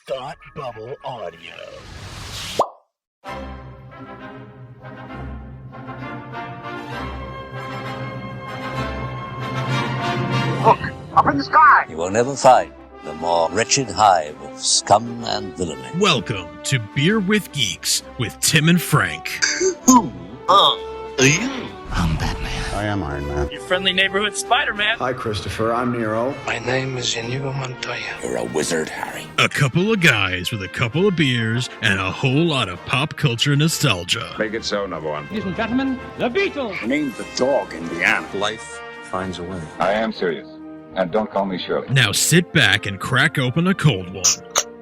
Thought Bubble Audio. Look, up in the sky! You will never find the more wretched hive of scum and villainy. Welcome to Beer with Geeks with Tim and Frank. Who are you? I'm Batman. I am Iron Man. Your friendly neighborhood Spider-Man. Hi, Christopher. I'm Nero. My name is Inigo Montoya. You're a wizard, Harry. A couple of guys with a couple of beers and a whole lot of pop culture nostalgia. Make it so, number one. Ladies and gentlemen, the Beatles. Name the dog in the animal. Life finds a way. I am serious. And don't call me Shirley. Now sit back and crack open a cold one,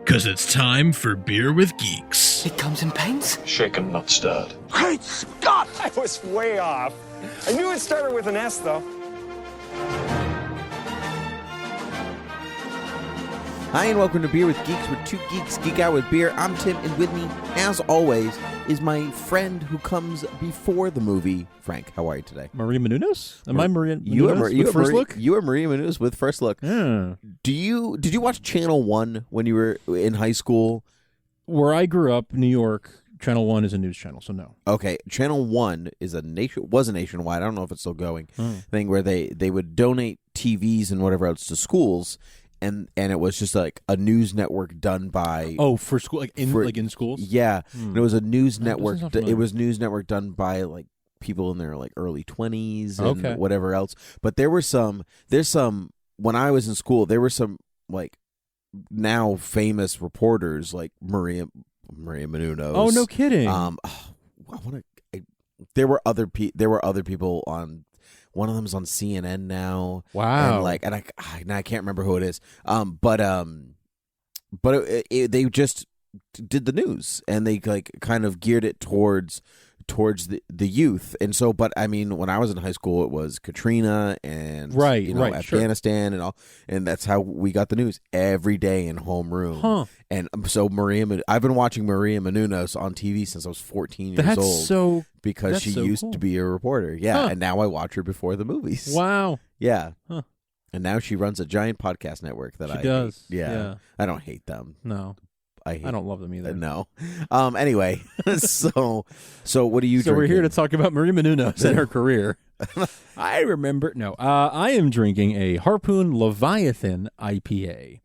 because it's time for Beer with Geeks. It comes in paints? Shaken, not stirred. Great Scott! I was way off. I knew it started with an S, though. Hi, and welcome to Beer with Geeks, where two geeks geek out with beer. I'm Tim, and with me, as always, is my friend who comes before the movie, Frank. How are you today? Maria Menounos? Am I Maria You are Menounos with First Look? You are Maria Menounos with First Look. Yeah. Did you watch Channel 1 when you were in high school? Where I grew up, New York, Channel 1 is a news channel, so no. Okay, Channel 1 is was a nationwide, I don't know if it's still going, thing where they would donate TVs and whatever else to schools. And it was just like a news network done by for school, like in schools. Yeah, and it was a news network. doesn't sound familiar. It was news network done by like people in their like early 20s and Okay. whatever else. But there's some when I was in school, there were some like now famous reporters like Maria Menounos. Oh, no kidding. There were other people on. One of them's on CNN now. Wow. And I can't remember who it is. But they just did the news, and they like kind of geared it towards the youth. And so, but I mean, when I was in high school, it was Katrina and Afghanistan and all, and that's how we got the news every day in homeroom. Huh. And so I've been watching Maria Menounos on TV since I was 14 years old. Because she used to be a reporter. Yeah, and now I watch her before the movies. Wow. Yeah. Huh. And now she runs a giant podcast network that She does. hate. Yeah. Yeah. I don't hate them. No. I don't love them either. No. Anyway, so what are you So drinking? we're here to talk about Maria Menounos and her career. I remember. No, I am drinking a Harpoon Leviathan IPA,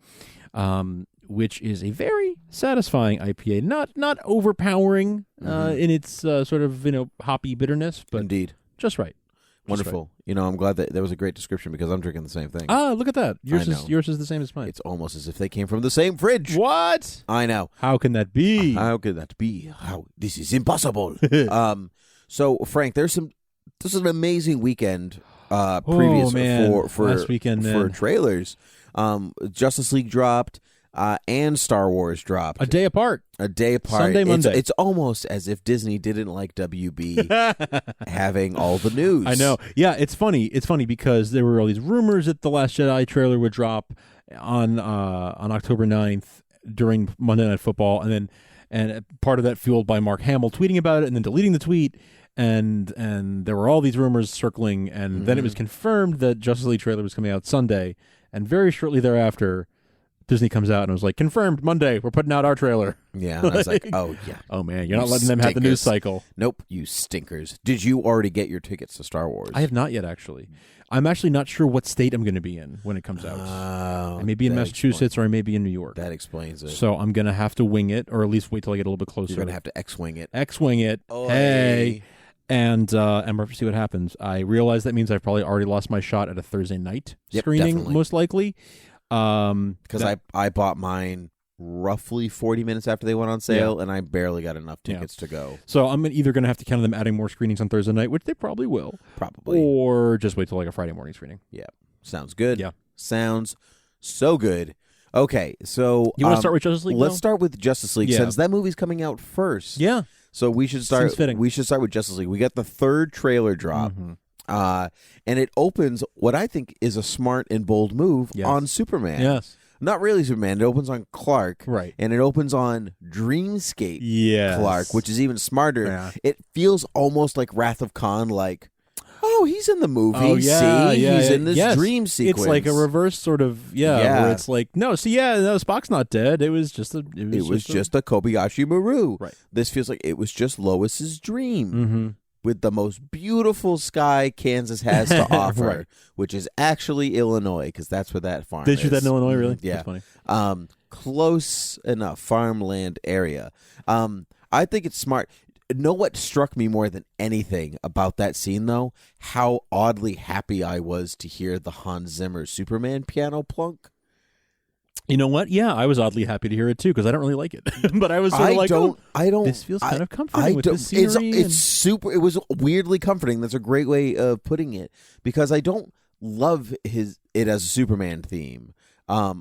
which is a very satisfying IPA. Not overpowering in its sort of hoppy bitterness, but Indeed, just right. Wonderful. Right. I'm glad that was a great description because I'm drinking the same thing. Ah, look at that. Yours is the same as mine. It's almost as if they came from the same fridge. What? I know. How can that be? How could that be? This is impossible. So Frank, this is an amazing weekend previous for last weekend for trailers. Justice League dropped. And Star Wars dropped. A day apart. Sunday, Monday. It's almost as if Disney didn't like WB having all the news. I know. Yeah, it's funny. It's funny because there were all these rumors that the Last Jedi trailer would drop on October 9th during Monday Night Football, and part of that fueled by Mark Hamill tweeting about it and then deleting the tweet. And there were all these rumors circling, and then it was confirmed that Justice League trailer was coming out Sunday, and very shortly thereafter, Disney comes out and was like, confirmed, Monday, we're putting out our trailer. Yeah, and I was like, oh, yeah. Oh, man, you're not letting them have the news cycle. Nope, you stinkers. Did you already get your tickets to Star Wars? I have not yet, actually. I'm actually not sure what state I'm going to be in when it comes out. I may be in Massachusetts or I may be in New York. That explains it. So I'm going to have to wing it, or at least wait till I get a little bit closer. You're going to have to X-wing it. X-wing it. Oh, hey. And we'll see what happens. I realize that means I've probably already lost my shot at a Thursday night screening, definitely. Most likely. Because I bought mine roughly 40 minutes after they went on sale, and I barely got enough tickets to go. So I'm either going to have to count on them adding more screenings on Thursday night, which they probably will. Probably. Or just wait till like a Friday morning screening. Yeah. Sounds good. Yeah. Sounds so good. Okay, so you want to start with Justice League? Let's start with Justice League since that movie's coming out first. Yeah. So we should start. Seems fitting. We should start with Justice League. We got the third trailer drop. And it opens what I think is a smart and bold move on Superman. Yes. Not really Superman. It opens on Clark. Right. And it opens on Dreamscape yes. Clark, which is even smarter. Yeah. It feels almost like Wrath of Khan, like, No, he's in the movie. Oh, yeah, see, yeah, he's yeah. in this Yes. dream sequence. It's like a reverse sort of where it's like no, Spock's not dead. It was just a Kobayashi Maru. Right. This feels like it was just Lois's dream with the most beautiful sky Kansas has to offer, Right. which is actually Illinois, because that's where that farm They is. shoot that in Illinois, really? Yeah. That's funny. Close enough farmland area. I think it's smart. Know what struck me more than anything about that scene, though? How oddly happy I was to hear the Hans Zimmer Superman piano plunk. You know what? Yeah, I was oddly happy to hear it too because I don't really like it, but I was sort of like, I don't. This feels kind of comforting with the scenery. It's super. It was weirdly comforting. That's a great way of putting it, because I don't love it as a Superman theme. I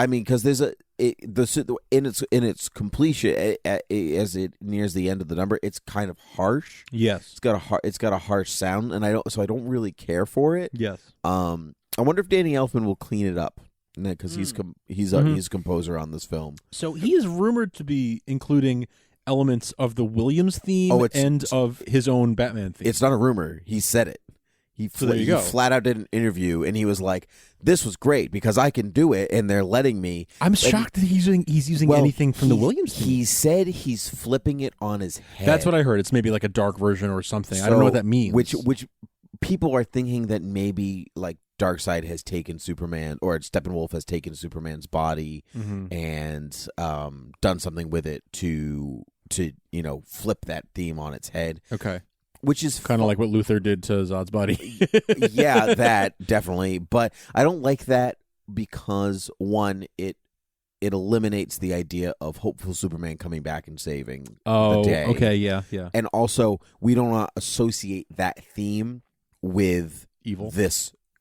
mean, because there's in its completion as it nears the end of the number, it's kind of harsh. Yes, it's got a harsh sound, and I don't really care for it. Yes. I wonder if Danny Elfman will clean it up, because he's a composer on this film. So he is rumored to be including elements of the Williams theme and of his own Batman theme. It's not a rumor. He said it. He go. flat out did an interview, and he was like, "This was great because I can do it, and they're letting me." I'm shocked that he's using anything from the Williams theme. He said he's flipping it on his head. That's what I heard. It's maybe like a dark version or something. I don't know what that means. Which people are thinking that maybe like Darkseid has taken Superman, or Steppenwolf has taken Superman's body and done something with it to flip that theme on its head. Okay. Which is kind of like what Luther did to Zod's body. Yeah, that definitely. But I don't like that because, one, it eliminates the idea of hopeful Superman coming back and saving the day. Okay, yeah. And also, we don't associate that theme with evil.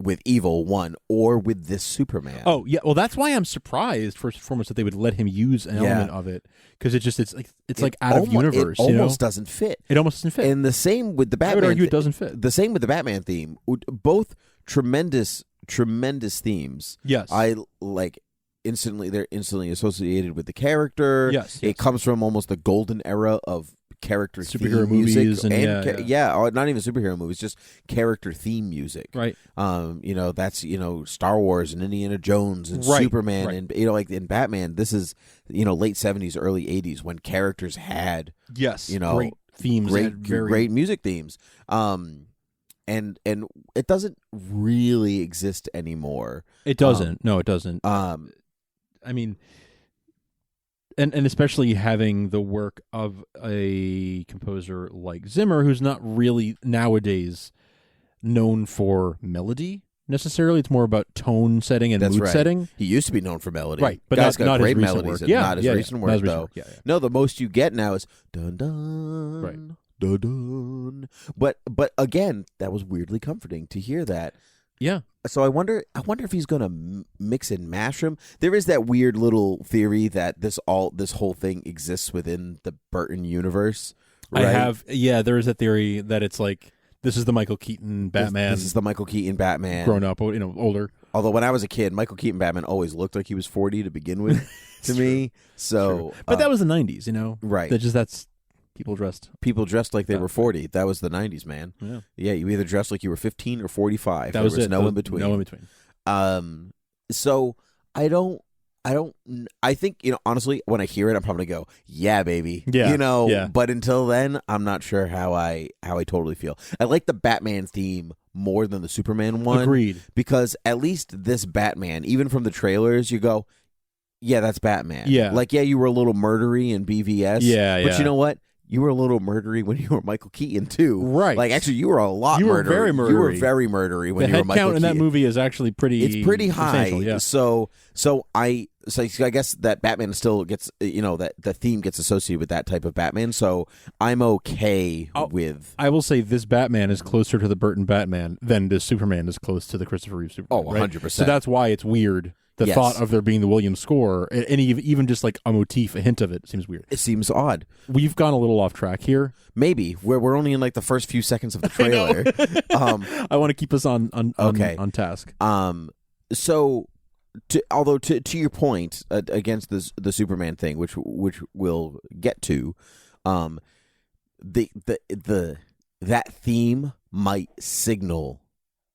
With evil, one, or with this Superman. Oh, yeah. Well, that's why I'm surprised, first and foremost, that they would let him use an element of it, because it's like out of universe. It almost doesn't fit. It almost doesn't fit. And the same with the Batman. I would argue it doesn't fit. The same with the Batman theme. Both tremendous themes. Yes. I like they're instantly associated with the character. Yes. It comes from almost the golden era of character superhero theme movies music and or not even superhero movies, just character theme music. Right. That's Star Wars and Indiana Jones and Superman and like in Batman. This is late 70s, early 80s when characters had great themes, great music themes. And it doesn't really exist anymore. It doesn't. No, it doesn't. I mean, and especially having the work of a composer like Zimmer, who's not really nowadays known for melody necessarily. It's more about tone setting and mood setting. He used to be known for melody, right? But Guy's not got great his recent melodies, work. not his recent work though. Yeah. No, the most you get now is dun dun, right. Dun dun. But again, that was weirdly comforting to hear that. Yeah. So I wonder if he's going to mix and mash them. There is that weird little theory that this whole thing exists within the Burton universe. Right? There is a theory that it's like this is the Michael Keaton Batman. This is the Michael Keaton Batman grown up, older. Although when I was a kid, Michael Keaton Batman always looked like he was 40 to begin with to me. So, but that was the 90s, right? That's people dressed like they were 40. That was the 90s, man. Yeah. You either dressed like you were 15 or 45. There was no in between. No in between. So I think, honestly, when I hear it, I'm probably going to go, yeah, baby. Yeah. But until then, I'm not sure how I totally feel. I like the Batman theme more than the Superman one. Agreed. Because at least this Batman, even from the trailers, you go, yeah, that's Batman. Yeah. Like, yeah, you were a little murdery in BVS. Yeah, But you know what? You were a little murdery when you were Michael Keaton too, right? Like actually, you were a lot. You were murdery. very murdery. You were very murdery when you were Michael Keaton. The head count in that movie is actually pretty. It's pretty high. Yeah. So I guess that Batman still gets that the theme gets associated with that type of Batman. So I'm okay with. I will say this Batman is closer to the Burton Batman than this Superman is close to the Christopher Reeve Superman. 100%. So that's why it's weird. The thought of there being the Williams score, and even just like a motif, a hint of it, seems weird. It seems odd. We've gone a little off track here. Maybe we're only in like the first few seconds of the trailer. I want to keep us on task. So, to your point against the Superman thing, which we'll get to, the that theme might signal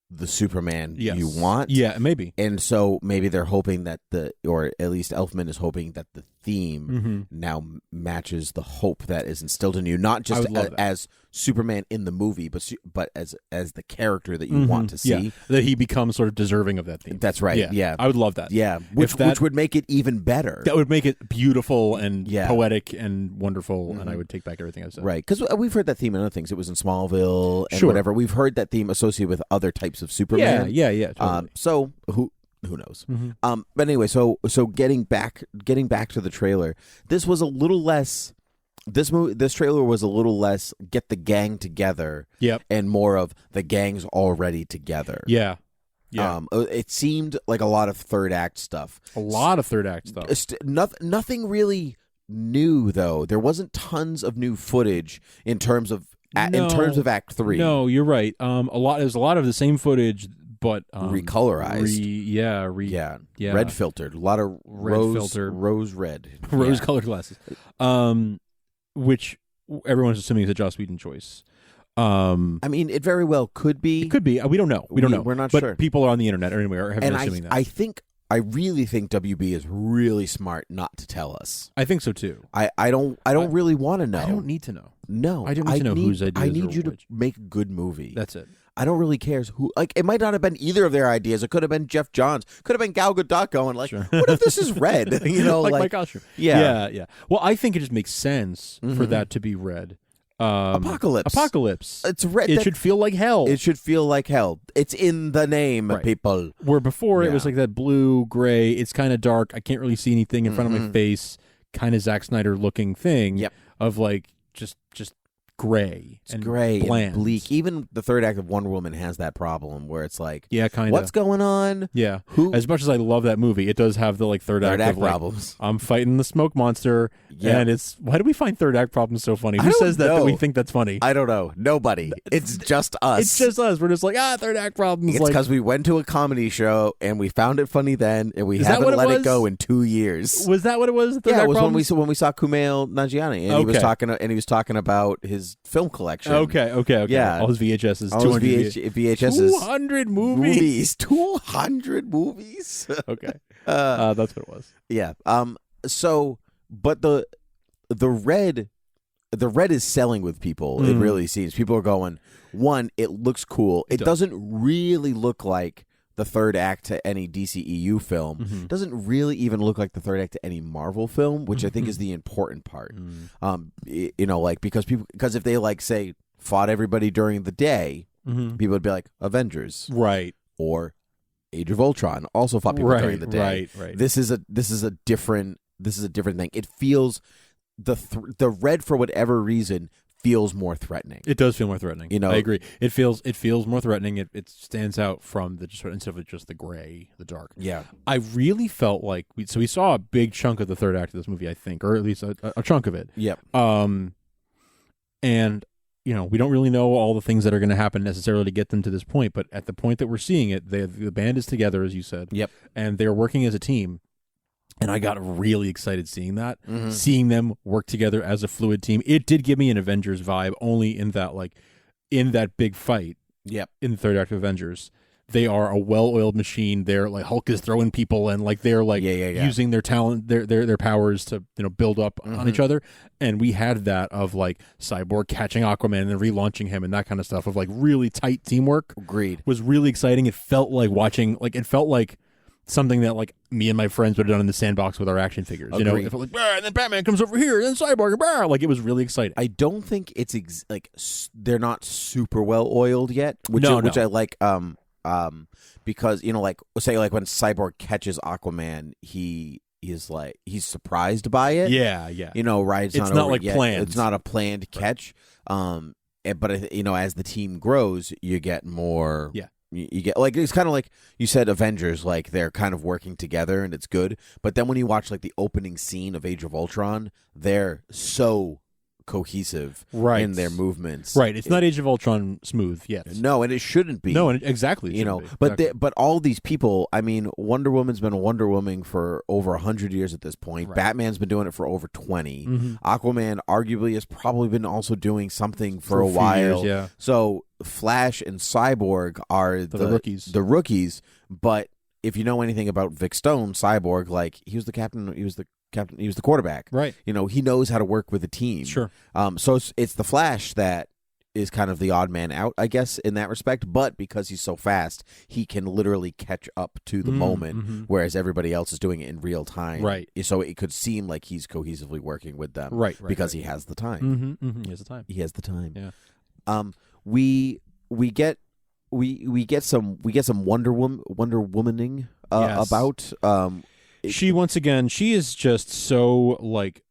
the Superman you want. Yeah, maybe. And so maybe they're hoping that or at least Elfman is hoping that the theme now matches the hope that is instilled in you, not just as Superman in the movie, but as the character that you want to see. Yeah, that he becomes sort of deserving of that theme. That's right. Yeah. I would love that. Yeah, which would make it even better. That would make it beautiful and poetic and wonderful, and I would take back everything I said. Right, because we've heard that theme in other things. It was in Smallville and whatever. We've heard that theme associated with other types of Superman. Yeah. Totally. So who knows? But anyway, so getting back to the trailer, this was a little less. This trailer was a little less get the gang together, and more of the gang's already together. Yeah. It seemed like a lot of third act stuff. Nothing really new though. There wasn't tons of new footage in terms of Act 3. No, you're right. There's a lot of the same footage, but recolorized. Red filtered. A lot of rose red, rose colored glasses. Which everyone's assuming is a Joss Whedon choice. I mean, it very well could be. It could be. We don't know. We don't know. We're not but sure. People are on the internet or anywhere have been assuming that. I really think WB is really smart not to tell us. I think so too. I don't really want to know. I don't need to know. No, I don't need to know whose ideas. I need you to make a good movie. That's it. I don't really care who. Like, it might not have been either of their ideas. It could have been Jeff Johns. Could have been Gal Gadot going like, "What if this is red?" like my costume. Yeah. Well, I think it just makes sense for that to be red. Apokolips. It's red. It should feel like hell. It should feel like hell. It's in the name, people. Where before it was like that blue, gray. It's kind of dark. I can't really see anything in front of my face. Kind of Zack Snyder looking thing. Of like just gray. It's gray bland. And bleak. Even the third act of Wonder Woman has that problem where it's like, kind of. What's going on? Yeah. As much as I love that movie, it does have the like third act of, problems. I'm fighting the smoke monster, and it's why do we find third act problems so funny? Who says that we think that's funny? I don't know. Nobody. It's just us. It's just us. We're just like third act problems. It's because we went to a comedy show and we found it funny then, and we haven't let it go in 2 years. Was that what it was? It was when we saw Kumail Nanjiani, and he was talking about his film collection. Okay. Yeah. All his VHSs. All 200 VHSs. 200 movies. 200 movies. Okay. That's what it was. Yeah. So, but the red is selling with people. It really seems. People are going, one, it looks cool. It doesn't really look like the third act to any DCEU film. It doesn't really even look like the third act to any Marvel film, which I think is the important part. Because if they like say fought everybody during the day, people would be like Avengers, right, or Age of Ultron also fought people during the day. Right. This is a different thing. It feels the red for whatever reason feels more threatening. It does feel more threatening. I agree. It feels more threatening. It stands out from instead of just the gray, the dark. Yeah. I really felt like we saw a big chunk of the third act of this movie, I think, or at least a chunk of it. Yep. And we don't really know all the things that are going to happen necessarily to get them to this point, but at the point that we're seeing it, the band is together, as you said. Yep. And they're working as a team. And I got really excited seeing that, seeing them work together as a fluid team. It did give me an Avengers vibe, only in that big fight. Yep. In the third act of Avengers, they are a well-oiled machine. They're like Hulk is throwing people, and like they're like using their talent, their powers to build up on each other. And we had that of like Cyborg catching Aquaman and relaunching him and that kind of stuff of like really tight teamwork. Agreed. Was really exciting. It felt like something that like me and my friends would have done in the sandbox with our action figures. Agreed. It felt like, and then Batman comes over here, and then Cyborg, like it was really exciting. I don't think it's they're not super well oiled yet, which I like. Because say like when Cyborg catches Aquaman, he's surprised by it. Yeah. Right? It's not like planned. It's not a planned catch. But as the team grows, you get more. Yeah. You get like it's kind of like you said Avengers, like they're kind of working together and it's good. But then when you watch like the opening scene of Age of Ultron, they're so cohesive right. in their movements. Right. It's not Age of Ultron smooth yet. No, and it shouldn't be. No, and exactly. But all these people, I mean, Wonder Woman's been Wonder Woman for over 100 years at this point. Right. Batman's been doing it for over 20. Mm-hmm. Aquaman arguably has probably been also doing something for a few while. years, yeah. So Flash and Cyborg are the rookies. The rookies, but if you know anything about Vic Stone, Cyborg, like he was the captain, he was the quarterback. Right. He knows how to work with a team. Sure. So it's the Flash that is kind of the odd man out, I guess, in that respect. But because he's so fast, he can literally catch up to the moment, whereas everybody else is doing it in real time. Right. So it could seem like he's cohesively working with them. Right. Because he has the time. He has the time. He has the time. Yeah. We get some Wonder Womaning Yes. about. She once again, she is just so like.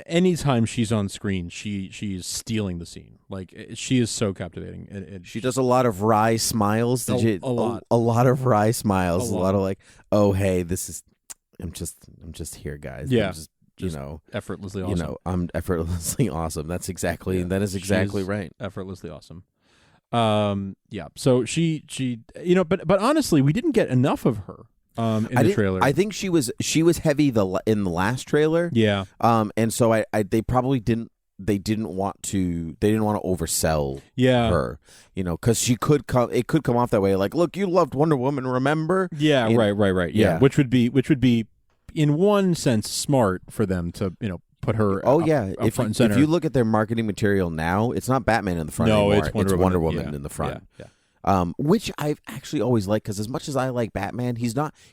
Anytime she's on screen, she's stealing the scene. Like she is so captivating. She does a lot of wry smiles. A lot. A lot of wry smiles. A lot of like, oh hey, I'm just here, guys. Yeah. I'm just effortlessly awesome. I'm effortlessly awesome. That is exactly right. Effortlessly awesome. Yeah. So she but honestly, we didn't get enough of her. In the trailer, I think she was heavy in the last trailer. Yeah. And so they probably didn't want to oversell her, because she could come. It could come off that way, like, look, you loved Wonder Woman, remember? Yeah. Right. Yeah. Which would be, in one sense, smart for them to put her. Oh up, yeah. up front and center. If you look at their marketing material now, it's not Batman in the front no, anymore. it's Wonder Woman in the front. Yeah. Which I've actually always liked, because as much as I like Batman, he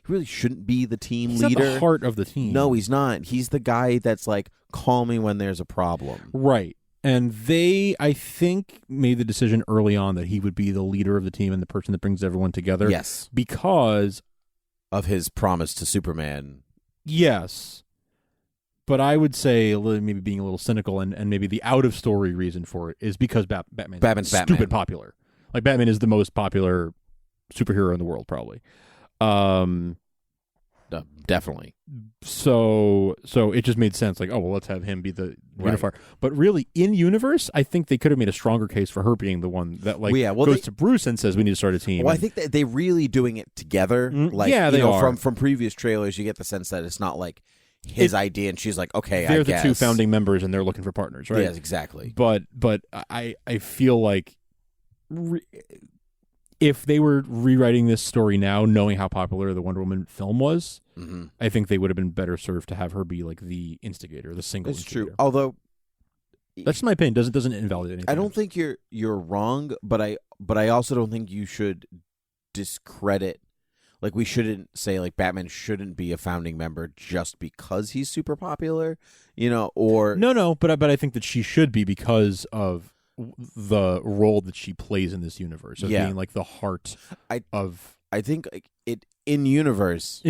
really shouldn't be the team he's leader. Not the heart of the team. No, he's not. He's the guy that's like, call me when there's a problem. Right. And they, I think, made the decision early on that he would be the leader of the team and the person that brings everyone together. Yes. Because of his promise to Superman. Yes. But I would say, maybe being a little cynical, and maybe the out-of-story reason for it is because Batman's stupid popular. Like, Batman is the most popular superhero in the world, probably. Definitely. So it just made sense. Like, oh, well, let's have him be the unifier. But really, in universe, I think they could have made a stronger case for her being the one that goes to Bruce and says we need to start a team. Well, I think that they're really doing it together. Like, they are. From previous trailers, you get the sense that it's not like his idea, and she's like, okay, they're I guess. the two founding members, and they're looking for partners, right? Yes, exactly. But I feel like if they were rewriting this story now, knowing how popular the Wonder Woman film was, I think they would have been better served to have her be like the instigator, the single instigator. True. Although that's my opinion. Doesn't invalidate anything. I don't think you're wrong, but I also don't think you should discredit. Like, we shouldn't say, like, Batman shouldn't be a founding member just because he's super popular, or... No, but I think that she should be because of the role that she plays in this universe, of being, like, the heart of... I think, like, in universe,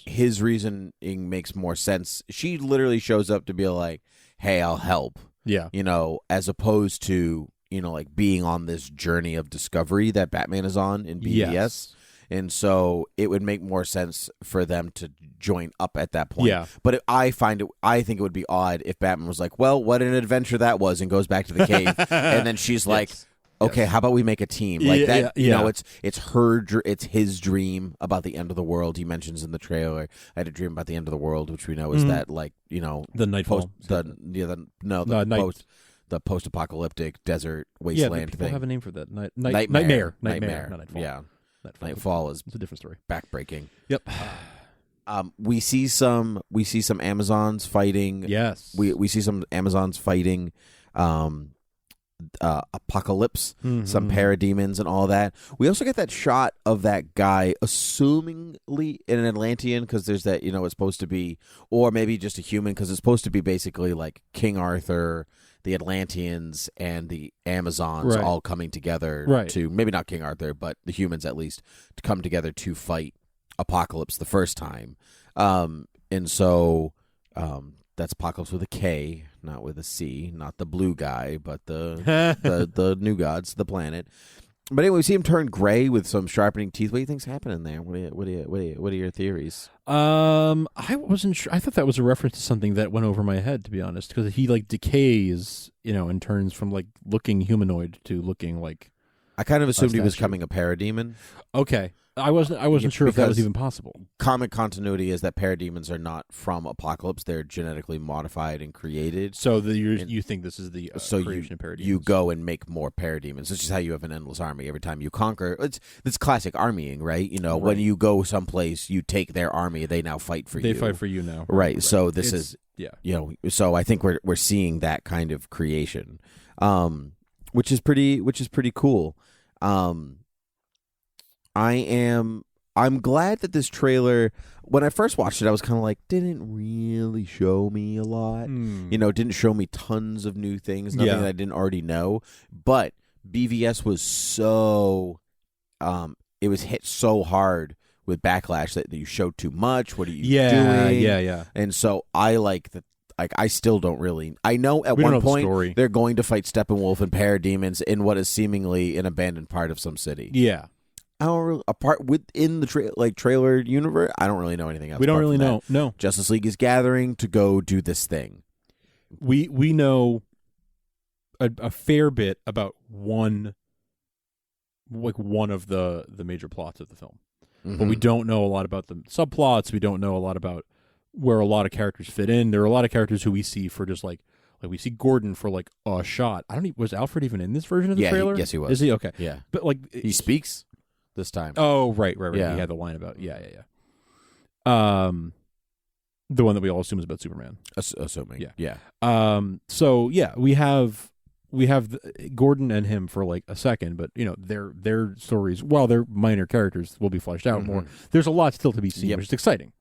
his reasoning makes more sense. She literally shows up to be like, hey, I'll help. Yeah. As opposed to, like, being on this journey of discovery that Batman is on in BVS. Yes. And so it would make more sense for them to join up at that point. Yeah. But I think it would be odd if Batman was like, well, what an adventure that was, and goes back to the cave. And then she's like, okay, how about we make a team? Like that, it's his dream about the end of the world. He mentions in the trailer, I had a dream about the end of the world, which we know is that, like, the Nightfall. The post-apocalyptic desert wasteland people thing. have a name for that. Nightmare. Not Nightfall. Yeah. Nightfall is it's a different story. Backbreaking. Yep. We see some Amazons fighting. Yes. We see some Amazons fighting Apokolips, some parademons and all that. We also get that shot of that guy, assumingly an Atlantean, because there's that, it's supposed to be, or maybe just a human, because it's supposed to be basically like King Arthur, the Atlanteans, and the Amazons all coming together to, maybe not King Arthur, but the humans at least, to come together to fight Apokolips the first time. And so that's Apokolips with a K, not with a C, not the blue guy, but the new gods, the planet. But anyway, we see him turn gray with some sharpening teeth. What do you think's happening there? What are your theories? I wasn't sure. I thought that was a reference to something that went over my head, to be honest, because he like decays, and turns from like looking humanoid to looking like. I kind of assumed he was becoming a parademon. Okay. I wasn't sure if that was even possible. Comic continuity is that parademons are not from Apokolips; they're genetically modified and created. So you think this is the creation of parademons? You go and make more parademons. This is how you have an endless army. Every time you conquer, it's classic armying, right? Right. When you go someplace, you take their army. They now fight for you. They fight for you now, right? So this is So I think we're seeing that kind of creation, which is pretty cool. I'm glad that this trailer, when I first watched it, I was kind of like, didn't really show me a lot. Didn't show me tons of new things, nothing that I didn't already know. But BVS was it was hit so hard with backlash that you showed too much. What are you doing? Yeah. And so I like that. Like, I still don't really. I know at one point they're going to fight Steppenwolf and parademons in what is seemingly an abandoned part of some city. Yeah. I don't really, within the trailer universe. I don't really know anything else. We don't really know. No. Justice League is gathering to go do this thing. We know a fair bit about one of the major plots of the film, but we don't know a lot about the subplots. We don't know a lot about where a lot of characters fit in. There are a lot of characters who we see for just like we see Gordon for like a shot. Was Alfred even in this version of the trailer? Yes, he was. Is he? Okay. Yeah. But like he speaks this time. Oh, right. Yeah. He had the line about yeah. The one that we all assume is about Superman. Assuming. Yeah. So yeah, we have Gordon and him for like a second, but their stories, while they're minor characters, will be fleshed out more. There's a lot still to be seen, which is exciting.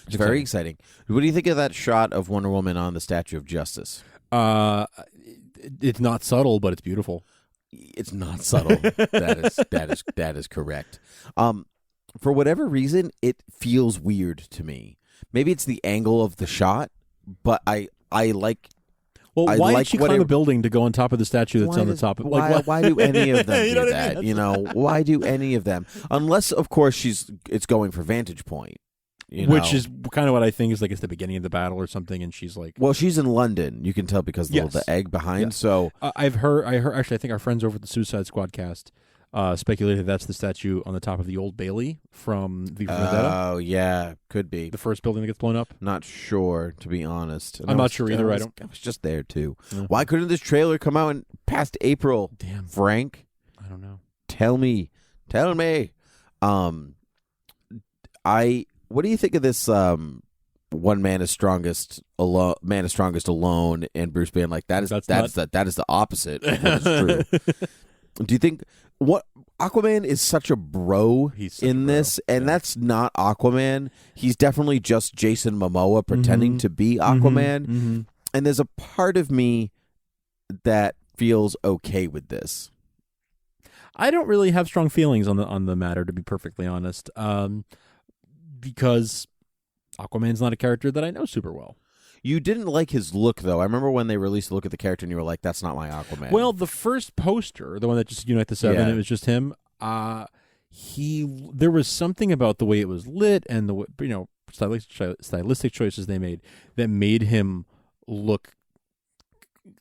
It's very exciting. What do you think of that shot of Wonder Woman on the Statue of Justice? It's not subtle, but it's beautiful. It's not subtle. That is correct. For whatever reason, it feels weird to me. Maybe it's the angle of the shot, but I like. Well, why did she climb a building to go on top of the statue that's on the top of? Why do any of them do that? Why do any of them? Unless, of course, it's going for vantage point. Which is kind of what I think is like it's the beginning of the battle or something, and she's like, well, she's in London. You can tell because of the egg behind. Yes. So I heard. Actually, I think our friends over at the Suicide Squad cast speculated that's the statue on the top of the Old Bailey from V for Vendetta. Oh yeah, could be the first building that gets blown up. Not sure, to be honest. I'm not sure either. I was just there too. Mm-hmm. Why couldn't this trailer come out in past April? Damn, Frank. I don't know. Tell me. What do you think of this? One man is strongest alone, and Bruce being like that is the opposite of what is true. Do you think Aquaman is such a bro in this, and that's not Aquaman? He's definitely just Jason Momoa pretending to be Aquaman, and there's a part of me that feels okay with this. I don't really have strong feelings on the matter, to be perfectly honest. Because Aquaman's not a character that I know super well. You didn't like his look, though. I remember when they released a look at the character, and you were like, "That's not my Aquaman." Well, the first poster, the one that just Unite the Seven, it was just him. There was something about the way it was lit and the stylistic choices they made that made him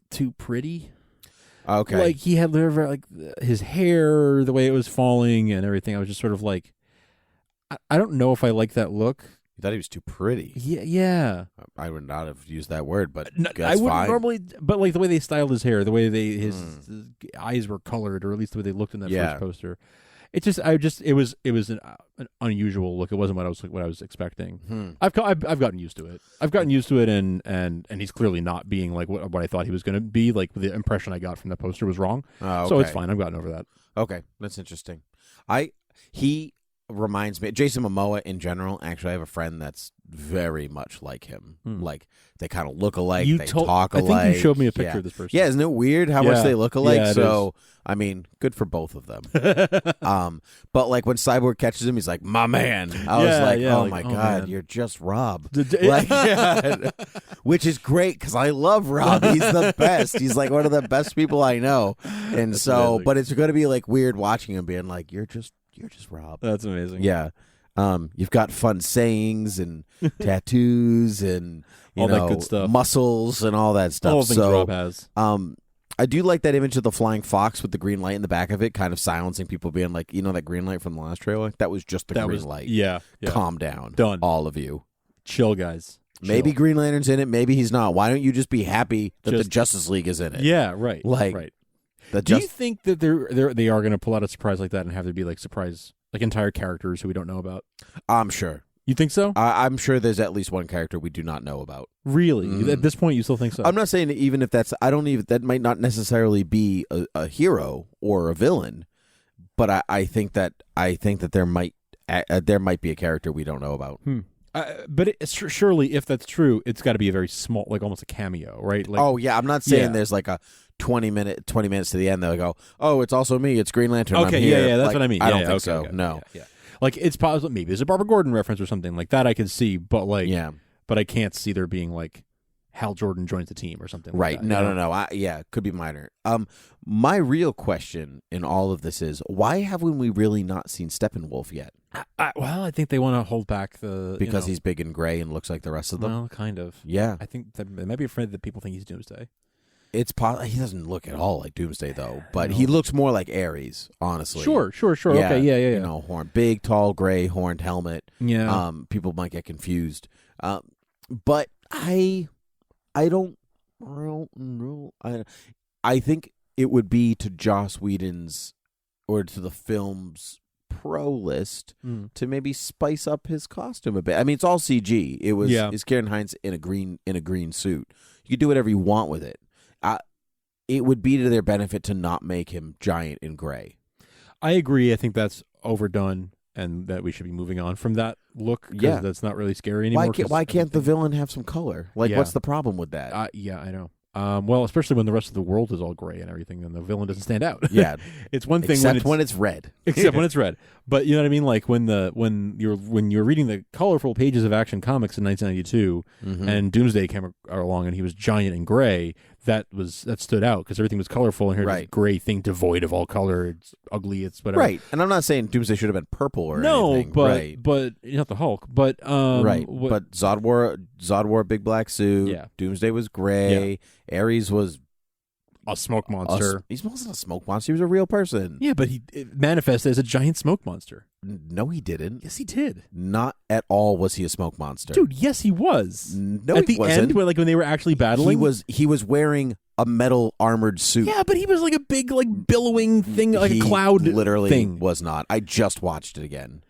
too pretty. Okay, like he had like his hair, the way it was falling, and everything. I was just sort of like, I don't know if I like that look. You thought he was too pretty. Yeah. I would not have used that word, but I wouldn't normally. But like the way they styled his hair, the way his eyes were colored, or at least the way they looked in that first poster. It was an unusual look. It wasn't what I was expecting. I've gotten used to it. And he's clearly not being like what I thought he was going to be. Like the impression I got from that poster was wrong. Okay. So it's fine. I've gotten over that. Okay, that's interesting. reminds me, Jason Momoa in general. Actually, I have a friend that's very much like him. Like they kind of look alike. They talk alike. I think you showed me a picture of this person. Yeah, isn't it weird how much they look alike? Yeah, so I mean, good for both of them. But like when Cyborg catches him, he's like, "My man." I was like, "Oh my god, you're just Rob." Like, which is great because I love Rob. He's the best. He's like one of the best people I know. And That's so, amazing. but it's going to be like weird watching him being like, "You're just Rob." That's amazing. Yeah. You've got fun sayings and tattoos and all that good stuff, muscles and all that stuff. All the things Rob has. I do like that image of the flying fox with the green light in the back of it, kind of silencing people, being like, that green light from the last trailer? That was just the green light. Yeah. Calm down. Done. All of you. Chill, guys. Maybe Green Lantern's in it. Maybe he's not. Why don't you just be happy that the Justice League is in it? Yeah, right. Right. Do you think that they are going to pull out a surprise like that and have there be like surprise, like entire characters who we don't know about? I'm sure. You think so? I'm sure there's at least one character we do not know about. Really? At this point, you still think so? I'm not saying even if that's. That might not necessarily be a hero or a villain, but I think that there might be a character we don't know about. But surely, if that's true, it's got to be a very small, like almost a cameo, right? Like, oh yeah, I'm not saying there's like a 20 minutes to the end. They'll go, oh, it's also me. It's Green Lantern. Okay, I'm here. yeah, that's like, what I mean. I don't yeah, think okay, so. okay, no. Yeah. Like it's possible maybe there's a Barbara Gordon reference or something like that I could see, but but I can't see there being like Hal Jordan joins the team or something. Right? Like that, no. Could be minor. My real question in all of this is why haven't we really not seen Steppenwolf yet? Well, I think they want to hold back because he's big and gray and looks like the rest of them. Well, kind of. Yeah, I think that they might be afraid that people think he's Doomsday. It's he doesn't look at all like Doomsday though, but he looks more like Ares, honestly. Sure. Yeah, Okay, yeah. Horn, big, tall, gray, horned helmet. Yeah. People might get confused, but I don't know. I think it would be to Joss Whedon's or to the film's pro list to maybe spice up his costume a bit. I mean, it's all CG. It's Kieran Hines in a green suit. You can do whatever you want with it. It would be to their benefit to not make him giant and gray. I agree. I think that's overdone, and that we should be moving on from that look. Yeah, that's not really scary anymore. Why can't the villain have some color? Like, what's the problem with that? Yeah, I know. Well, especially when the rest of the world is all gray and everything, and the villain doesn't stand out. Yeah, it's one thing when it's red. Except when it's red. But you know what I mean? Like when you're reading the colorful pages of Action Comics in 1992, and Doomsday came along and he was giant and gray. That stood out because everything was colorful, and here's this gray thing devoid of all color. It's ugly. It's whatever. Right. And I'm not saying Doomsday should have been purple or anything. but not the Hulk. But right. But Zod wore a big black suit. Yeah. Doomsday was gray. Yeah. Ares was a smoke monster. He wasn't a smoke monster. He was a real person. Yeah, but he manifested as a giant smoke monster. No, he didn't. Yes, he did. Not at all was he a smoke monster. Dude, yes, he was. No, at he the wasn't. end, when they were actually battling, he was wearing a metal armored suit. Yeah, but he was like a big, like billowing thing, like a cloud. Literally thing. Was not. I just watched it again.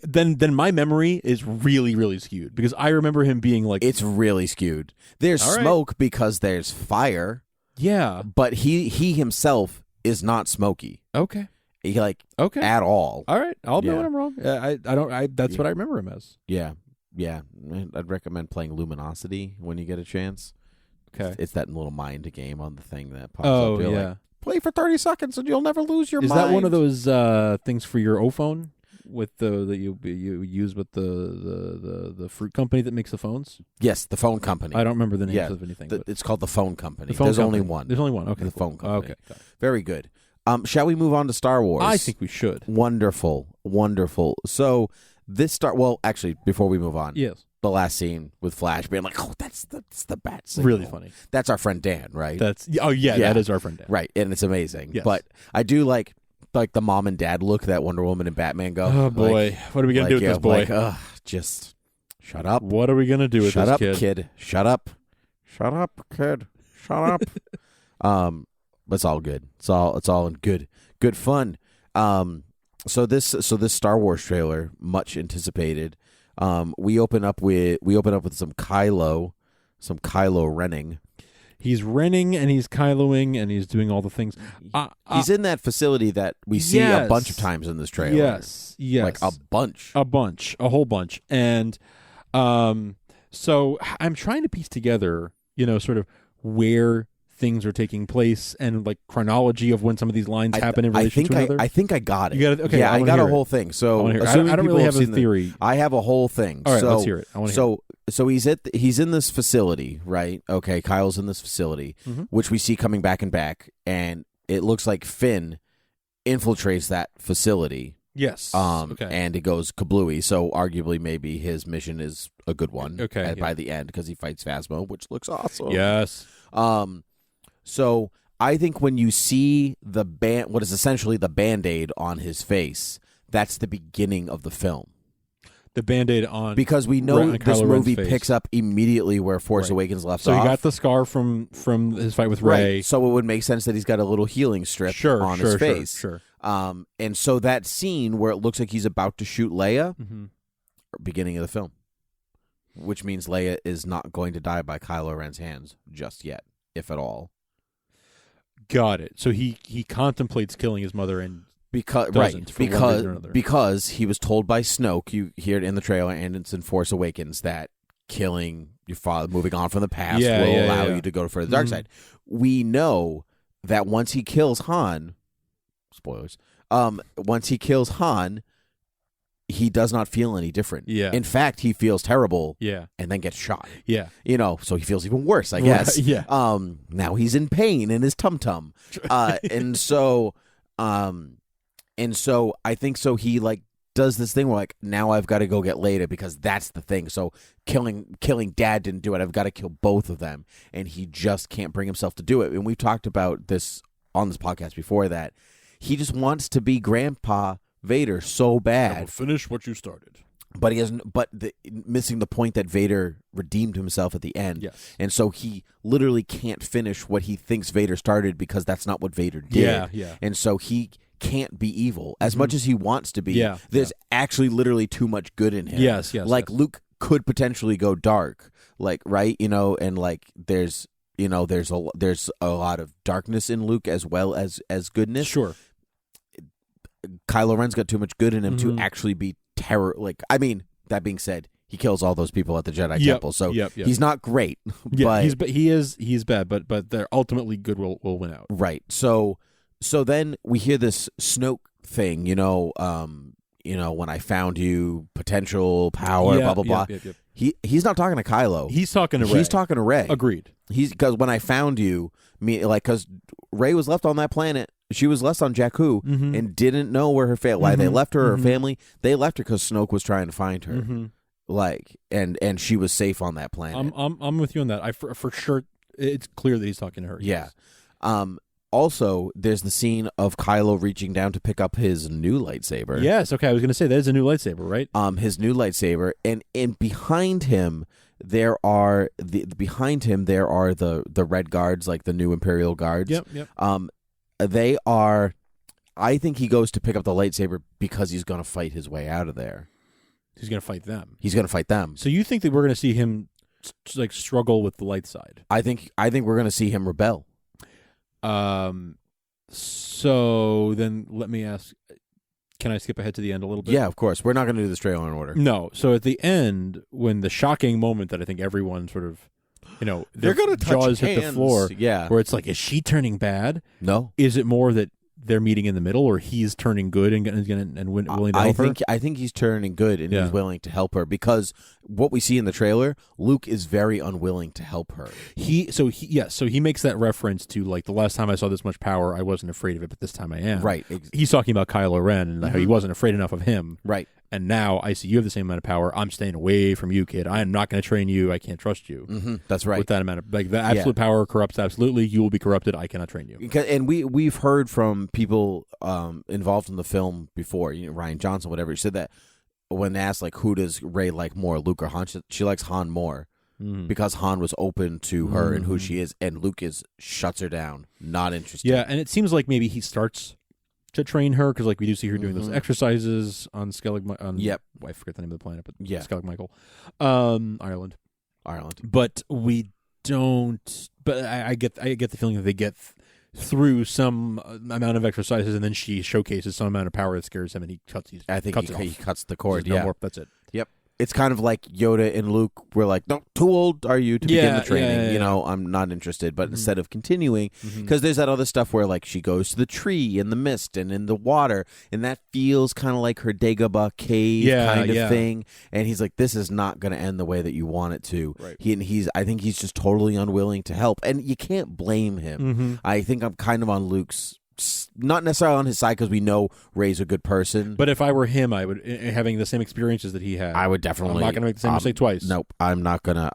Then my memory is really, really skewed because I remember him being like, it's really skewed. There's smoke because there's fire. Yeah, but he himself is not smoky. Okay. At all. All right, I'll admit when I'm wrong. That's what I remember him as. Yeah. I'd recommend playing Luminosity when you get a chance. Okay. It's that little mind game on the thing that pops up. Oh, yeah. Like, play for 30 seconds and you'll never lose your mind. Is that one of those things for your O-phone with that you use with the fruit company that makes the phones? Yes, the phone company. I don't remember the names of anything. It's called the phone company. There's only one. There's only one. Okay. The phone company. Okay. Very good. Shall we move on to Star Wars? I think we should. Wonderful. So actually, before we move on, yes, the last scene with Flash being like, "Oh, that's the bat signal." Really funny. That's our friend Dan, right? That is our friend Dan, right? And it's amazing. Yes. But I do like the mom and dad look that Wonder Woman and Batman go. Oh boy, what are we gonna do with this boy? Just shut up. What are we gonna do with this kid? Kid? Shut up, kid. Shut up. But it's all good. It's all in good fun. So this Star Wars trailer, much anticipated. We open up with some Kylo Renning. He's renning and he's Kyloing and he's doing all the things. He's in that facility that we see a bunch of times in this trailer. Yes. Like a whole bunch. And so I'm trying to piece together, sort of where things are taking place and like chronology of when some of these lines happen in relation to another. I think I got it. You got it? Okay, yeah, I got a whole thing. So I don't really have a theory. I have a whole thing. All right, let's hear it. I want to hear it. So he's in this facility, right? Okay, Kyle's in this facility, which we see coming back and back, and it looks like Finn infiltrates that facility. Yes. Okay. And it goes kablooey. So arguably, maybe his mission is a good one. Okay. By the end, because he fights Phasma, which looks awesome. Yes. So I think when you see what is essentially the Band-Aid on his face, that's the beginning of the film. The Band-Aid on... Because we know this movie picks up immediately where Force Awakens left off. So he got the scar from his fight with Rey. Right. So it would make sense that he's got a little healing strip on his face. Sure. And so that scene where it looks like he's about to shoot Leia, beginning of the film. Which means Leia is not going to die by Kylo Ren's hands just yet, if at all. Got it. So he contemplates killing his mother and because he was told by Snoke, you hear it in the trailer and it's in Force Awakens, that killing your father, moving on from the past, will allow you to go for the dark side. We know that once he kills Han, spoilers, once he kills Han, he does not feel any different. Yeah. In fact, he feels terrible. Yeah. And then gets shot. Yeah. So he feels even worse, I guess. Yeah. Now he's in pain in his tum-tum. And so I think so he like does this thing where like, now I've got to go get Leia because that's the thing. So killing Dad didn't do it. I've got to kill both of them. And he just can't bring himself to do it. And we've talked about this on this podcast before, that he just wants to be Grandpa Vader so bad. Finish what you started. But he hasn't. But missing the point that Vader redeemed himself at the end. Yes. And so he literally can't finish what he thinks Vader started because that's not what Vader did. Yeah. And so he can't be evil as much as he wants to be. Yeah. There's actually literally too much good in him. Yes. Like Luke could potentially go dark. Like, right, and like there's a lot of darkness in Luke as well as goodness. Sure. Kylo Ren's got too much good in him to actually be terror. Like, I mean, that being said, he kills all those people at the Jedi Temple, so he's not great. Yeah, he's bad, but they're ultimately good will win out. Right. So then we hear this Snoke thing. When I found you, potential power, blah blah blah. He's not talking to Kylo. He's talking to Rey. He's talking to Rey. Agreed. Because when I found you, because Rey was left on that planet. She was left on Jakku and didn't know where her why they left her family. They left her because Snoke was trying to find her, and she was safe on that planet. I'm with you on that. I for sure, it's clear that he's talking to her. Yeah. Also, there's the scene of Kylo reaching down to pick up his new lightsaber. Yes. Okay. I was going to say that is a new lightsaber, right? His new lightsaber, and behind him there are the Red Guards, like the new Imperial Guards. Yep. They are. I think he goes to pick up the lightsaber because he's going to fight his way out of there. He's going to fight them. He's going to fight them. So you think that we're going to see him like struggle with the light side? I think we're going to see him rebel. So then let me ask, can I skip ahead to the end a little bit? Yeah, of course. We're not going to do this trailer in order. No. So at the end, when the shocking moment that I think everyone sort of, they're going to jaws hit the floor. Yeah. Where it's like, is she turning bad? No. Is it more that they're meeting in the middle, or he's turning good and willing to help her? I think he's turning good and he's willing to help her, because what we see in the trailer, Luke is very unwilling to help her. So he makes that reference to like, the last time I saw this much power, I wasn't afraid of it, but this time I am. Right. He's talking about Kylo Ren and how he wasn't afraid enough of him. Right. And now I see you have the same amount of power. I'm staying away from you, kid. I am not going to train you. I can't trust you. Mm-hmm. That's right. With that amount of the absolute power corrupts absolutely. You will be corrupted. I cannot train you. And we've heard from people involved in the film before. Ryan Johnson, whatever. He said that when asked like, who does Rey like more, Luke or Han? She likes Han more because Han was open to her and who she is, and Luke shuts her down. Not interested. Yeah, and it seems like maybe he starts to train her, because like we do see her doing those exercises on Skellig. I forget the name of the planet, but Skellig Michael, Ireland. But we don't. But I get the feeling that they get through some amount of exercises, and then she showcases some amount of power that scares him, and he cuts. I think he cuts the cord. No more, that's it. Yep. It's kind of like Yoda and Luke were like, no, too old are you to begin the training? You know, I'm not interested. But instead of continuing, because there's that other stuff where like she goes to the tree in the mist and in the water, and that feels kind of like her Dagobah cave kind of thing. And he's like, this is not going to end the way that you want it to. Right. I think he's just totally unwilling to help. And you can't blame him. I think I'm kind of on Luke's, not necessarily on his side because we know Rey's a good person. But if I were him, I would, having the same experiences that he had, I would definitely. I'm not going to make the same mistake twice. Nope, I'm not gonna.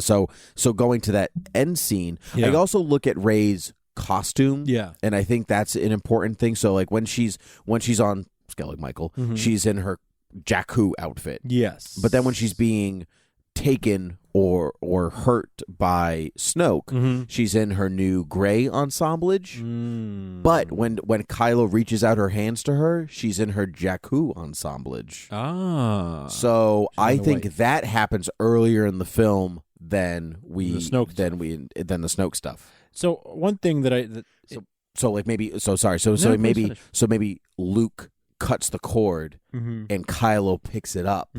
So going to that end scene, I also look at Rey's costume. Yeah, and I think that's an important thing. So like when she's on Skellig Michael, she's in her Jakku outfit. Yes, but then when she's being taken or hurt by Snoke, she's in her new gray ensemblage. But when Kylo reaches out her hands to her, she's in her Jakku ensemblage. So I think that happens earlier in the film than the Snoke stuff. So one thing that maybe Luke cuts the cord and Kylo picks it up.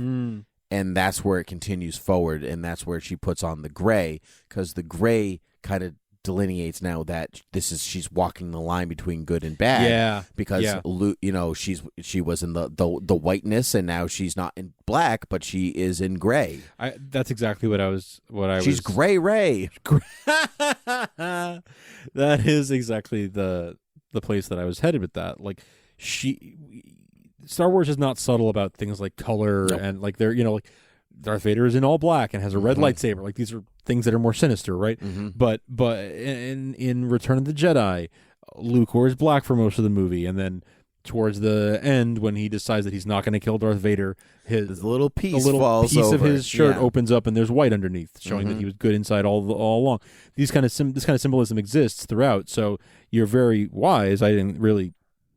And that's where it continues forward, and that's where she puts on the gray, because the gray kind of delineates now that she's walking the line between good and bad. Yeah, because she was in the whiteness, and now she's not in black, but she is in gray. That's exactly what I was. She's Gray Ray. That is exactly the place that I was headed with that. Like Star Wars is not subtle about things like color and like like Darth Vader is in all black and has a red lightsaber. Like these are things that are more sinister, right? But in Return of the Jedi, Luke wears black for most of the movie, and then towards the end, when he decides that he's not going to kill Darth Vader, his little piece falls over. Of his shirt opens up, and there's white underneath, showing that he was good inside all along. This kind of symbolism exists throughout. So you're very wise. I didn't really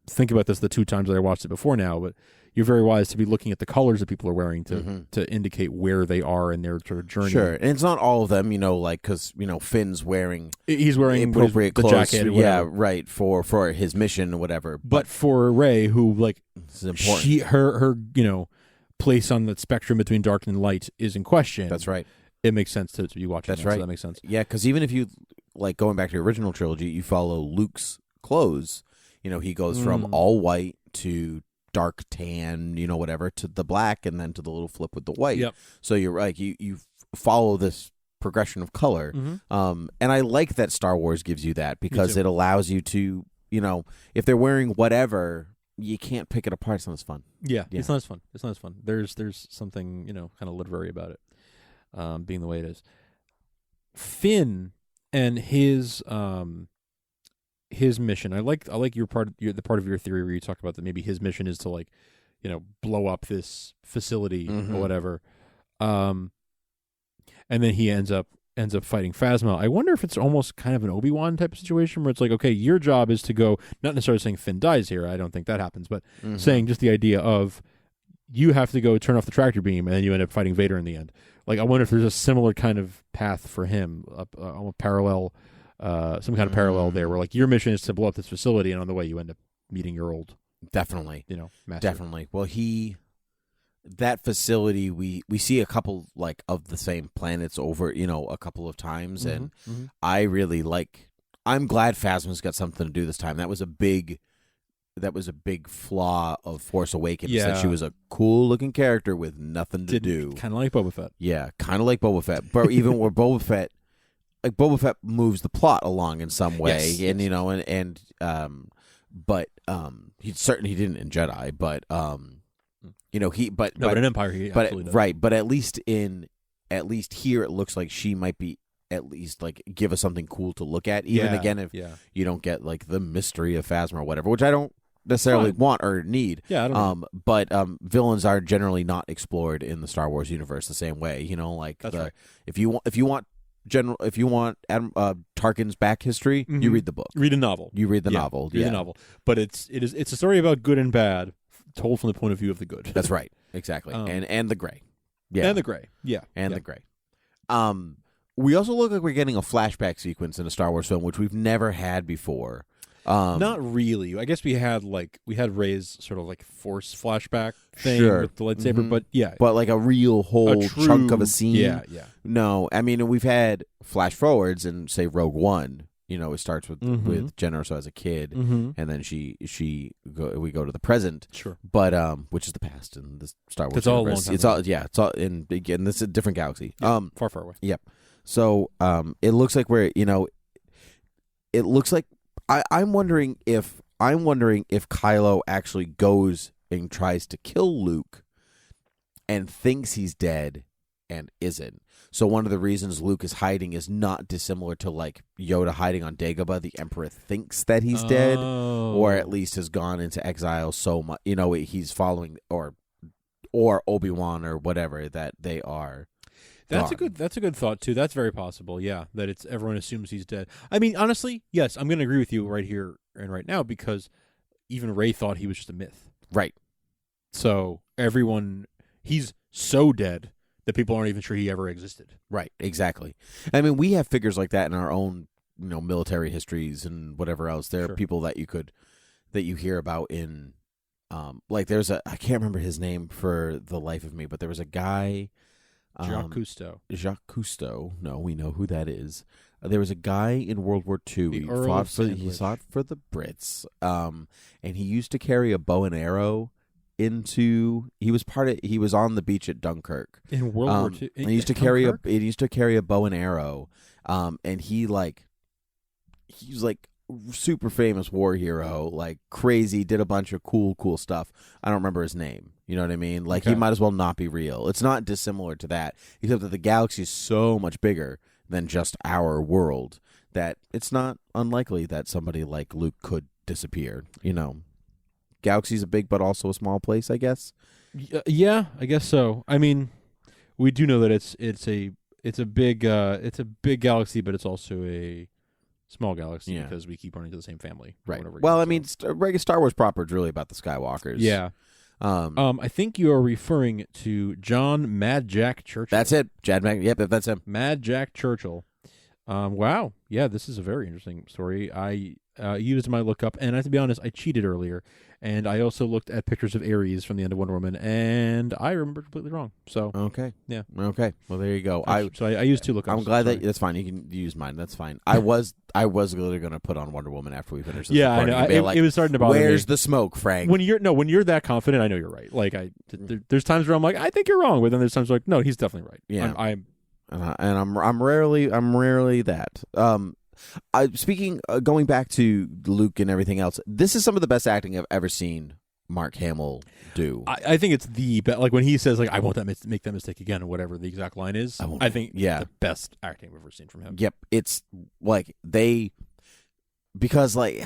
think about this the two times that I watched it before now, but you're very wise to be looking at the colors that people are wearing to indicate where they are in their sort of journey. Sure, and it's not all of them, because Finn's he's wearing appropriate the clothes, jacket, or right, for his mission or whatever. But for Rey, who this is important. her place on the spectrum between dark and light is in question. That's right. It makes sense to be watching. That's right. So that makes sense. Yeah, because even if you going back to the original trilogy, you follow Luke's clothes. He goes from all white to dark tan, whatever, to the black, and then to the little flip with the white. Yep. So you're right. You follow this progression of color. And I like that Star Wars gives you that, because it allows you to, if they're wearing whatever, you can't pick it apart. It's not as fun. Yeah. It's not as fun. It's not as fun. There's something, kind of literary about it, being the way it is. Finn and his mission. I like the part of your theory where you talk about that maybe his mission is to blow up this facility or whatever. And then he ends up fighting Phasma. I wonder if it's almost kind of an Obi-Wan type of situation where it's like, okay, your job is to go, not necessarily saying Finn dies here, I don't think that happens, but saying just the idea of you have to go turn off the tractor beam and then you end up fighting Vader in the end. Like, I wonder if there's a similar kind of path for him, a parallel, some kind of parallel there, where like your mission is to blow up this facility, and on the way you end up meeting your old, definitely, master. Definitely. Well, that facility, we see a couple of the same planets over, a couple of times, and I really I'm glad Phasma's got something to do this time. That was a big flaw of Force Awakens, that she was a cool looking character with nothing to do. Kind of like Boba Fett. Yeah, kind of like Boba Fett. But even where Boba Fett moves the plot along in some way, but he didn't in Jedi, but but in Empire he absolutely does. Right, but at least here it looks like she might be at least give us something cool to look at, even again if you don't get the mystery of Phasma or whatever, which I don't necessarily want or need. Yeah, I don't know. But villains are generally not explored in the Star Wars universe the same way. That's right. If you want Tarkin's back history, you read the book. Read a novel. You read the novel. Read the novel. But it's a story about good and bad, told from the point of view of the good. That's right. Exactly. And the gray. Yeah. And the gray. Yeah. And the gray. We also look like we're getting a flashback sequence in a Star Wars film, which we've never had before. Not really. I guess we had Rey's sort of like Force flashback thing with the lightsaber, but yeah, but like a real whole chunk of a scene. Yeah. No, I mean we've had flash forwards in say Rogue One. You know, it starts with Jyn Erso as a kid, and then we go to the present. Sure, but which is the past in the Star Wars. It's all a long time ago. It's all in again. This is a different galaxy. Yeah, far away. Yep. So it looks like we're it looks like. I'm wondering if Kylo actually goes and tries to kill Luke and thinks he's dead and isn't. So one of the reasons Luke is hiding is not dissimilar to like Yoda hiding on Dagobah. The Emperor thinks that he's dead, or at least has gone into exile so much. He's following or Obi-Wan or whatever that they are. That's a good thought too. That's very possible. Yeah, that it's everyone assumes he's dead. I mean, honestly, yes, I'm going to agree with you right here and right now because even Rey thought he was just a myth. Right. So he's so dead that people aren't even sure he ever existed. Right. Exactly. I mean, we have figures like that in our own, military histories and whatever else. There are people that you hear about in, like I can't remember his name for the life of me, but there was a guy. Jacques Cousteau. No, we know who that is. There was a guy in World War II. He fought for the Brits. And he used to carry a bow and arrow he was on the beach at Dunkirk. In World War II. And he used to carry a bow and arrow. And he was like super famous war hero, like crazy, did a bunch of cool stuff. I don't remember his name. You know what I mean? Like he might as well not be real. It's not dissimilar to that, except that the galaxy is so much bigger than just our world that it's not unlikely that somebody like Luke could disappear. Galaxy's a big but also a small place, I guess. Yeah, I guess so. I mean, we do know that it's a big galaxy, but it's also a small galaxy because we keep running to the same family. Right. Well, I mean, Star Wars proper is really about the Skywalkers. Yeah. I think you are referring to John Mad Jack Churchill. That's it. Yep, that's him. Mad Jack Churchill. Wow. Yeah, this is a very interesting story. I used my lookup, and I have to be honest, I cheated earlier, and I also looked at pictures of Ares from the end of Wonder Woman, and I remembered completely wrong. So okay, yeah, okay. Well, there you go. I used two lookups. I'm glad that's fine. You can use mine. That's fine. I was literally going to put on Wonder Woman after we finish this. Yeah, I know. It was starting to bother me. Where's the smoke, Frank? When you're that confident, I know you're right. Like there's times where I'm like, I think you're wrong, but then there's times where like, no, he's definitely right. Yeah, I'm rarely that. Going back to Luke and everything else, this is some of the best acting I've ever seen Mark Hamill do. I think it's the best. Like when he says like, I won't make that mistake again, or whatever the exact line is. I think the best acting I've ever seen from him. Yep, it's like because like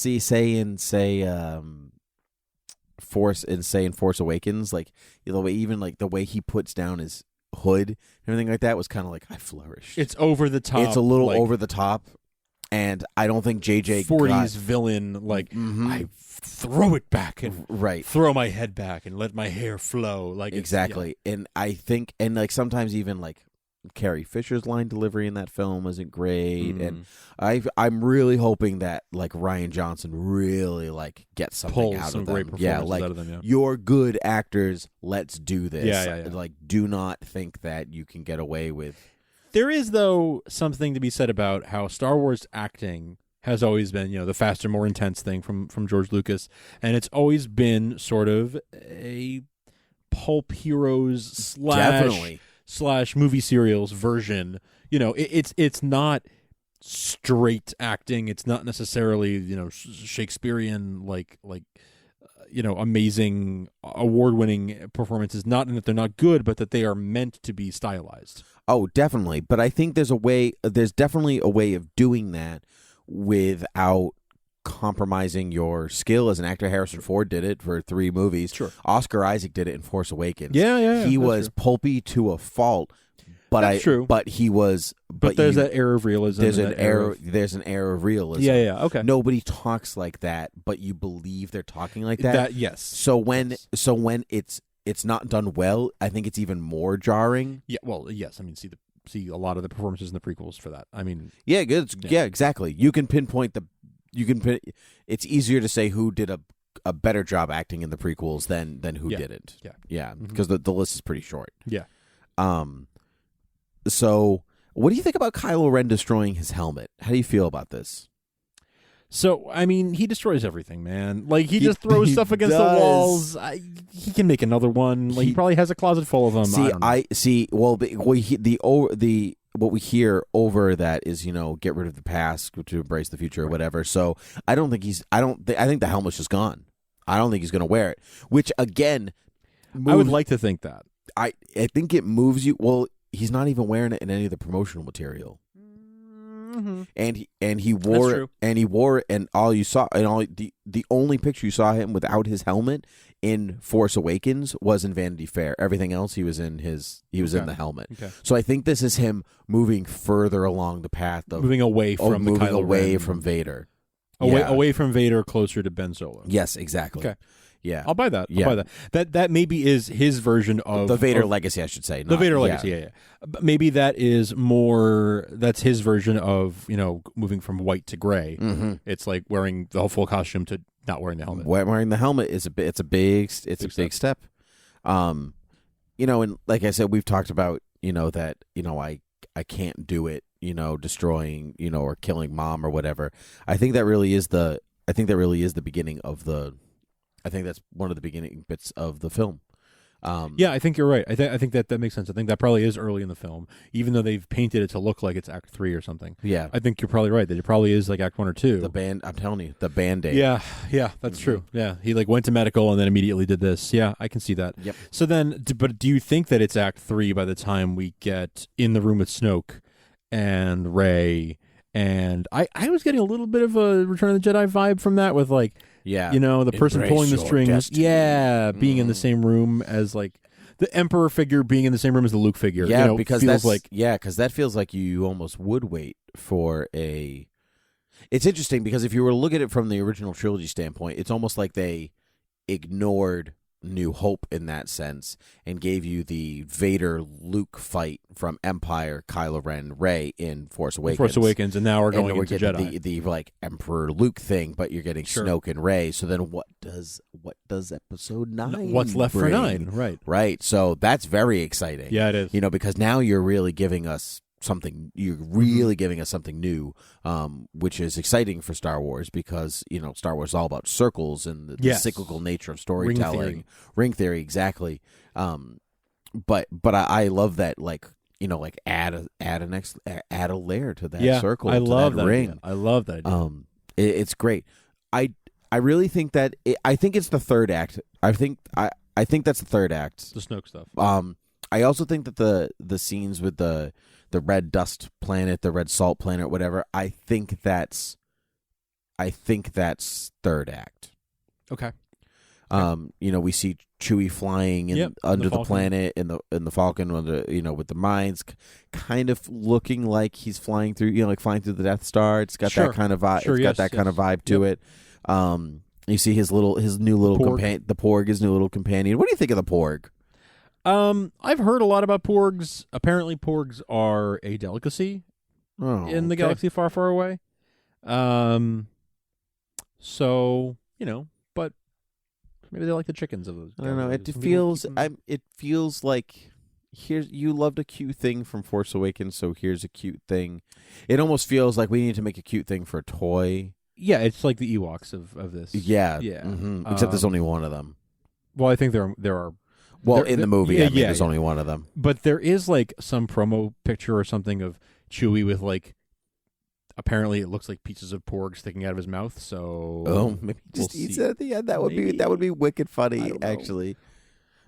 in Force Awakens, like the way he puts down his hood and everything like that was kind of like I flourished. It's over the top. It's a little over the top, and I don't think JJ 40s villain like I throw it back and throw my head back and let my hair flow like exactly. And I think like sometimes even like Carrie Fisher's line delivery in that film isn't great, and I'm really hoping that like Rian Johnson really like gets something out of them. Out of them. You're good actors. Let's do this. Yeah. Like, do not think that you can get away with. There is though something to be said about how Star Wars acting has always been, the faster, more intense thing from George Lucas, and it's always been sort of a pulp heroes / Definitely. / movie serials version. It's not straight acting. It's not necessarily Shakespearean like amazing award-winning performances. Not in that they're not good, but that they are meant to be stylized. Oh, definitely. But I think there's definitely a way of doing that without compromising your skill as an actor. Harrison Ford did it for 3 movies. Sure. Oscar Isaac did it in Force Awakens. Yeah. He was pulpy to a fault, but that's true. But he was. But there's that air of realism. There's an air of realism. Yeah. Okay. Nobody talks like that, but you believe they're talking like that. Yes. So when it's not done well, I think it's even more jarring. Yeah. Well, yes. I mean, see the see a lot of the performances in the prequels for that. I mean, yeah, good. Yeah, exactly. You can pinpoint it's easier to say who did a better job acting in the prequels than who didn't. Yeah, because the list is pretty short. Yeah. So, what do you think about Kylo Ren destroying his helmet? How do you feel about this? So, I mean, he destroys everything, man. Like, he just throws stuff against the walls. He can make another one. Like, he probably has a closet full of them. What we hear over that is, get rid of the past to embrace the future or whatever. So, I think the helmet's just gone. I don't think he's going to wear it. Which, again, I would like to think that. I think it moves you. Well, he's not even wearing it in any of the promotional material. Mm-hmm. And he wore it, and all you saw, and all the only picture you saw him without his helmet in Force Awakens was in Vanity Fair. Everything else he was in the helmet. Okay. So I think this is him moving further along the path of moving away from from Vader. Away from Vader, closer to Ben Solo. Yes, exactly. Okay. Yeah, I'll buy that. I'll buy that. That maybe is his version of the Vader legacy, I should say. The Vader legacy, yeah. But maybe that is more. That's his version of moving from white to gray. Mm-hmm. It's like wearing the whole full costume to not wearing the helmet. Wearing the helmet is a big step. And like I said, we've talked about that I can't do it. Destroying or killing mom or whatever. I think that really is the beginning of the. I think that's one of the beginning bits of the film. Yeah, I think you're right. I think that makes sense. I think that probably is early in the film, even though they've painted it to look like it's Act 3 or something. Yeah, I think you're probably right that it probably is like Act 1 or 2. I'm telling you, the Band-Aid. Yeah, that's true. Yeah, he went to medical and then immediately did this. Yeah, I can see that. Yep. So then, but do you think that it's Act 3 by the time we get in the room with Snoke and Rey? And I was getting a little bit of a Return of the Jedi vibe from that with the person pulling the strings. Destiny. Yeah, being in the same room as the Emperor figure being in the same room as the Luke figure. Yeah, because that feels like you almost would wait for a. It's interesting because if you were to look at it from the original trilogy standpoint, it's almost like they ignored New Hope in that sense and gave you the Vader Luke fight from Empire, Kylo Ren, Rey in Force Awakens, and now we're going into Jedi. The Emperor Luke thing, but you're getting Snoke and Rey. So then what does Episode 9? What's left bring? for 9? Right. So that's very exciting. Yeah, it is. Because now you're really giving us something. You're really giving us something new, which is exciting for Star Wars because Star Wars is all about circles and the cyclical nature of storytelling, ring theory exactly. But I love that add a layer to that circle. I love that ring. Idea. I love that idea. It's great. I really think that I think it's the third act. I think that's the third act. The Snoke stuff. I also think that the scenes with the red dust planet, the red salt planet, whatever. I think that's third act. Okay. We see Chewie flying under the planet in the Falcon, with the mines, kind of looking like he's flying through, flying through the Death Star. It's got that kind of vibe. Kind of vibe to it. You see his new little companion, the Porg, his new little companion. What do you think of the Porg? I've heard a lot about porgs. Apparently, porgs are a delicacy in the galaxy far, far away. So but maybe they like the chickens of those. I don't know. It feels like you loved a cute thing from Force Awakens, so here's a cute thing. It almost feels like we need to make a cute thing for a toy. Yeah, it's like the Ewoks of this. Yeah. Mm-hmm. Except there's only one of them. Well, I think there are. Well, in the movie, there's only one of them. But there is some promo picture or something of Chewie with apparently it looks like pieces of porg sticking out of his mouth. So maybe he just eats it at the end. That would be wicked funny, actually.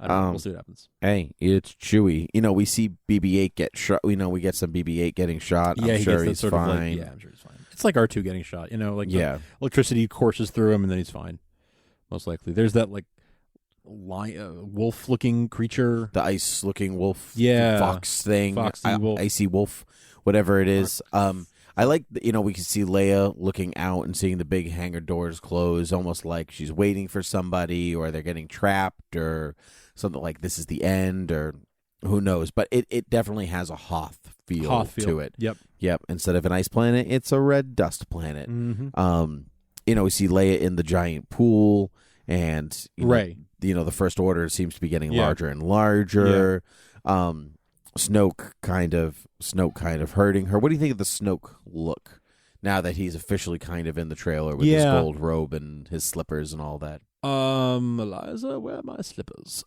I don't know. We'll see what happens. Hey, it's Chewie. We see BB-8 get shot. We we get some BB-8 getting shot. Yeah, I'm sure he's fine. I'm sure he's fine. It's like R2 getting shot. The electricity courses through him and then he's fine. Most likely. There's that wolf-looking creature, the ice-looking wolf, fox thing, wolf. Icy wolf, whatever it is. I like we can see Leia looking out and seeing the big hangar doors close, almost like she's waiting for somebody, or they're getting trapped, or something like this is the end, or who knows. But it definitely has a Hoth feel to it. Yep. Instead of an ice planet, it's a red dust planet. We see Leia in the giant pool, and the First Order seems to be getting larger and larger. Snoke kind of hurting her. What do you think of the Snoke look now that he's officially kind of in the trailer with his gold robe and his slippers and all that? Eliza, where are my slippers?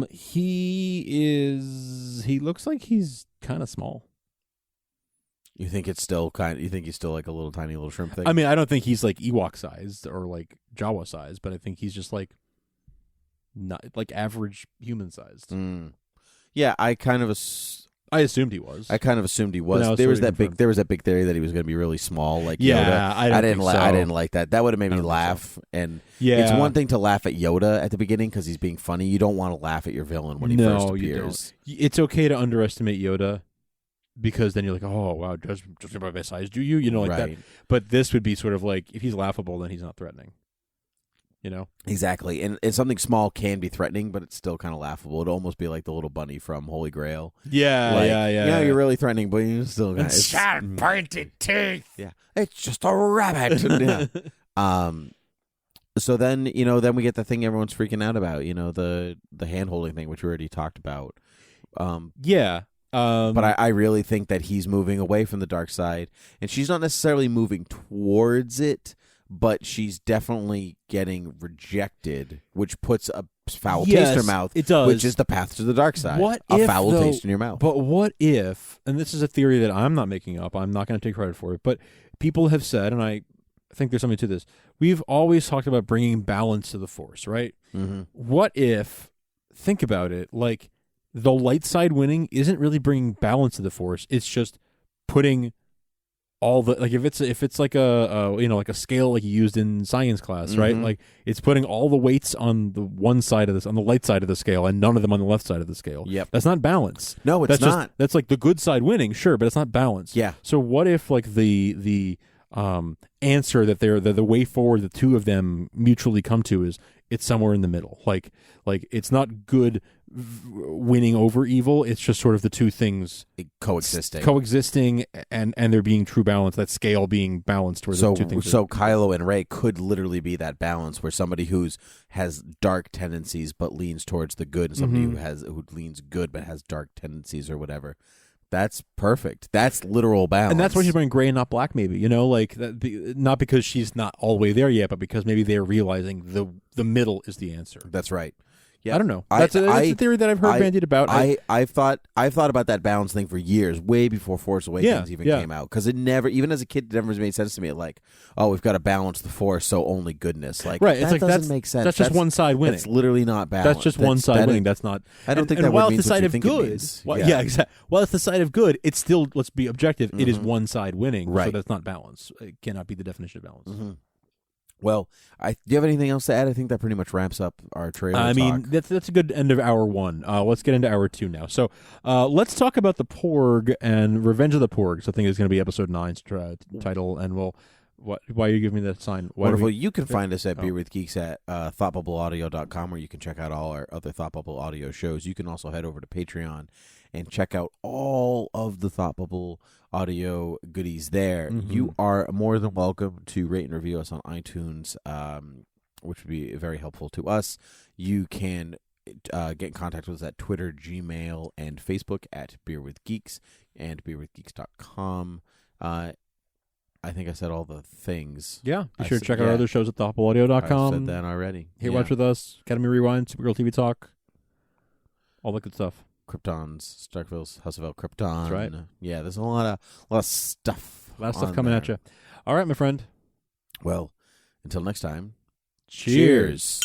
He looks like he's kind of small. You think he's still like a little tiny little shrimp thing? I mean, I don't think he's like Ewok sized or like Jawa sized, but I think he's just like not like average human sized. Yeah, I assumed he was. There was that big theory that he was going to be really small, like Yoda. I didn't like that. That would have made me laugh. And it's one thing to laugh at Yoda at the beginning because he's being funny. You don't want to laugh at your villain when he first appears. It's okay to underestimate Yoda because then you're like, oh wow, just by my size, do you? Like that. But this would be sort of like if he's laughable, then he's not threatening. Exactly, and something small can be threatening, but it's still kind of laughable. It'd almost be like the little bunny from Holy Grail. Yeah. You're really threatening, but you still got sharp, pointed teeth. Yeah, it's just a rabbit. So then we get the thing everyone's freaking out about. The hand holding thing, which we already talked about. But I really think that he's moving away from the dark side, and she's not necessarily moving towards it. But she's definitely getting rejected, which puts a foul taste in her mouth. It does. Which is the path to the dark side. Foul taste in your mouth. But what if, and this is a theory that I'm not making up, I'm not going to take credit for it, but people have said, and I think there's something to this, we've always talked about bringing balance to the Force, right? Mm-hmm. What if, think about it, like the light side winning isn't really bringing balance to the Force, it's just putting all the, like if it's like a scale like you used in science class, right? Like it's putting all the weights on the one side of this, on the light side of the scale, and none of them on the left side of the scale. Yep, that's not balance. No, it's not. That's like the good side winning, sure, but it's not balance. Yeah. So what if like the answer that the way forward the two of them mutually come to is it's somewhere in the middle. Like it's not good winning over evil. It's just sort of the two things coexisting, and there being true balance. That scale being balanced. Where the two things. So Kylo and Rey could literally be that balance where somebody has dark tendencies but leans towards the good, and somebody who leans good but has dark tendencies or whatever. That's perfect. That's literal balance. And that's why she's wearing gray and not black, maybe. Like that, not because she's not all the way there yet, but because maybe they're realizing the middle is the answer. That's right. Yeah. I don't know. That's a theory that I've heard bandied about. I've thought about that balance thing for years, way before Force Awakens came out. Because it never, even as a kid, it never made sense to me. Like, oh, we've got to balance the Force, so only goodness. Like, right. That doesn't make sense. That's just one side winning. That's literally not balanced. That's just one side winning. That's not. I don't think that while means it's the side what you of think good, it means. yeah, exactly. While it's the side of good, it's still, let's be objective, it is one side winning. Right. So that's not balance. It cannot be the definition of balance. Mm-hmm. Well, do you have anything else to add? I think that pretty much wraps up our trailer talk. I mean, that's a good end of hour one. Let's get into hour two now. So let's talk about the Porg and Revenge of the Porgs. I think it's going to be episode 9's title, and why are you giving me that sign? Wonderful. You can find us at Beer with Geeks at thoughtbubbleaudio.com, where you can check out all our other Thought Bubble audio shows. You can also head over to Patreon and check out all of the Thought Bubble audio goodies there. You are more than welcome to rate and review us on iTunes, which would be very helpful to us. You can get in contact with us at Twitter, Gmail, and Facebook at Beer with Geeks and beerwithgeeks.com. I think I said all the things. Yeah, be sure to check out our other shows at thoughtbubbleaudio.com. I said that already. Watch with us, Academy Rewind, Supergirl TV Talk, all that good stuff. Kryptons, Starkville's House of El Krypton. That's right. Yeah, there's a lot of stuff. A lot of stuff coming at you. All right, my friend. Well, until next time. Cheers.